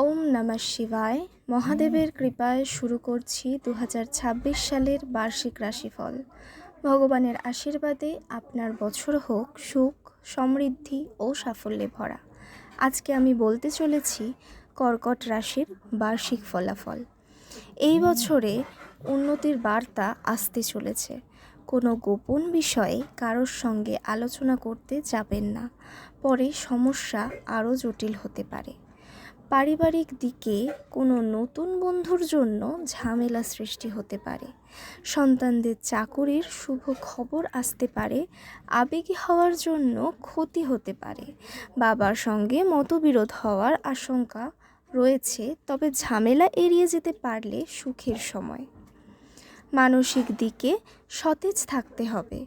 ওম নমঃ শিবায়। মহাদেবের কৃপায় শুরু করছি 2026 সালের বার্ষিক রাশিফল। ভগবানের আশীর্বাদে আপনার বছর হোক সুখ, সমৃদ্ধি ও সাফল্যে ভরা। আজকে আমি বলতে চলেছি কর্কট রাশির বার্ষিক ফলাফল। এই বছরে উন্নতির বার্তা আসতে চলেছে। কোনো গোপন বিষয়ে কারোর সঙ্গে আলোচনা করতে যাবেন না, পরে সমস্যা আরও জটিল হতে পারে। পারিবারিক দিকে কোনো নতুন বন্ধুর জন্য ঝামেলা সৃষ্টি হতে পারে। সন্তানদের চাকুরির শুভ খবর আসতে পারে। আবেগী হওয়ার জন্য ক্ষতি হতে পারে। বাবার সঙ্গে মতবিরোধ হওয়ার আশঙ্কা রয়েছে, তবে ঝামেলা এড়িয়ে যেতে পারলে সুখের সময়। মানসিক দিকে সতেজ থাকতে হবে।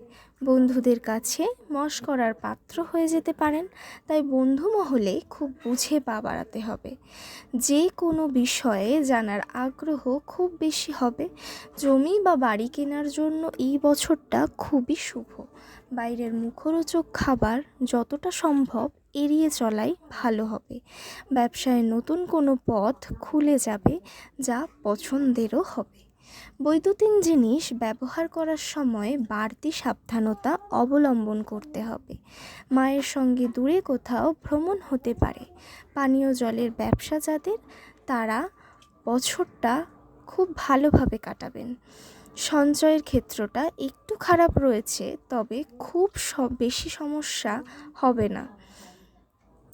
বন্ধুদের কাছে মশকরার পাত্র হয়ে যেতে পারেন, তাই বন্ধু মহলে খুব বুঝে পা বাড়াতে হবে। যে কোনো বিষয়ে জানার আগ্রহ খুব বেশি হবে। জমি বা বাড়ি কেনার জন্য এই বছরটা খুবই শুভ। বাইরের মুখরোচক খাবার যতটা সম্ভব এড়িয়ে চলাই ভালো হবে। ব্যবসায় নতুন কোনো পথ খুলে যাবে, যা পছন্দেরও হবে। বৈদ্যুতিন জিনিস ব্যবহার করার সময় বাড়তি সাবধানতা অবলম্বন করতে হবে। মায়ের সঙ্গে দূরে কোথাও ভ্রমণ হতে পারে। পানীয় জলের ব্যবসা যাদের, তারা বছরটা খুব ভালোভাবে কাটাবেন। সঞ্চয়ের ক্ষেত্রটা একটু খারাপ রয়েছে, তবে খুব বেশি সমস্যা হবে না।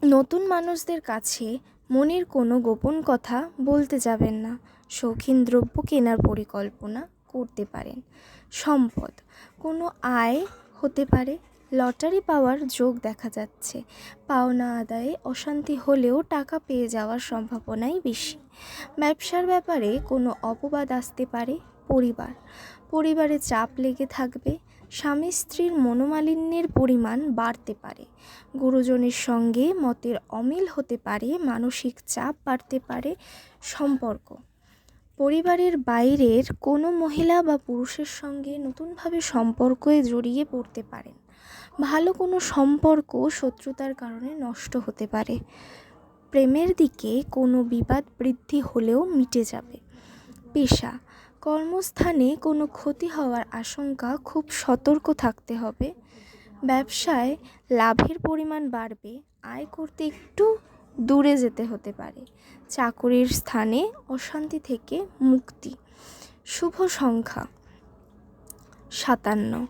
নতুন মানুষদের কাছে মনের কোনো গোপন কথা বলতে যাবেন না। শৌখিন দ্রব্য কেনার পরিকল্পনা করতে পারেন। সম্পদ, কোনো আয় হতে পারে। লটারি পাওয়ার যোগ দেখা যাচ্ছে। পাওনা আদায়ে অশান্তি হলেও টাকা পেয়ে যাওয়ার সম্ভাবনাই বেশি। ব্যবসার ব্যাপারে কোনো অপবাদ আসতে পারে। পরিবারে চাপ লেগে থাকবে। স্বামী স্ত্রীর মনোমালিন্যের পরিমাণ বাড়তে পারে। গুরুজনের সঙ্গে মতের অমিল হতে পারে। মানসিক চাপ বাড়তে পারে। সম্পর্ক, পরিবারের বাইরের কোনো মহিলা বা পুরুষের সঙ্গে নতুনভাবে সম্পর্কে জড়িয়ে পড়তে পারেন। ভালো কোনো সম্পর্ক শত্রুতার কারণে নষ্ট হতে পারে। প্রেমের দিকে কোনো বিবাদ বৃদ্ধি হলেও মিটে যাবে। পেশা, কর্মস্থানে কোনো ক্ষতি হওয়ার আশঙ্কা, খুব সতর্ক থাকতে হবে। ব্যবসায় লাভের পরিমাণ বাড়বে। আয় করতে একটু দূরে যেতে হতে পারে। চাকুরির স্থানে অশান্তি থেকে মুক্তি। শুভ সংখ্যা 57।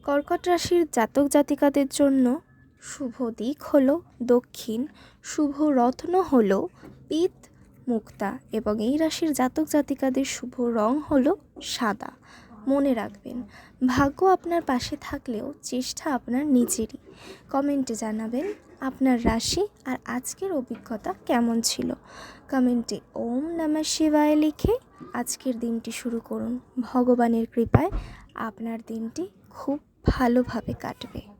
কর্কট রাশির জাতক জাতিকাদের জন্য শুভ দিক হলো দক্ষিণ। শুভ রত্ন হলো পিত মুক্তা এবং এই রাশির জাতক জাতিকাদের শুভ রং হলো সাদা। মনে রাখবেন, ভাগ্য আপনার পাশে থাকলেও চেষ্টা আপনার নিজেরই। কমেন্টে জানাবেন আপনার রাশি আর আজকের অভিজ্ঞতা কেমন ছিল। কমেন্টে ওম নমঃ শিবায় লিখে আজকের দিনটি শুরু করুন। ভগবানের কৃপায় আপনার দিনটি খুব ভালোভাবে কাটবে।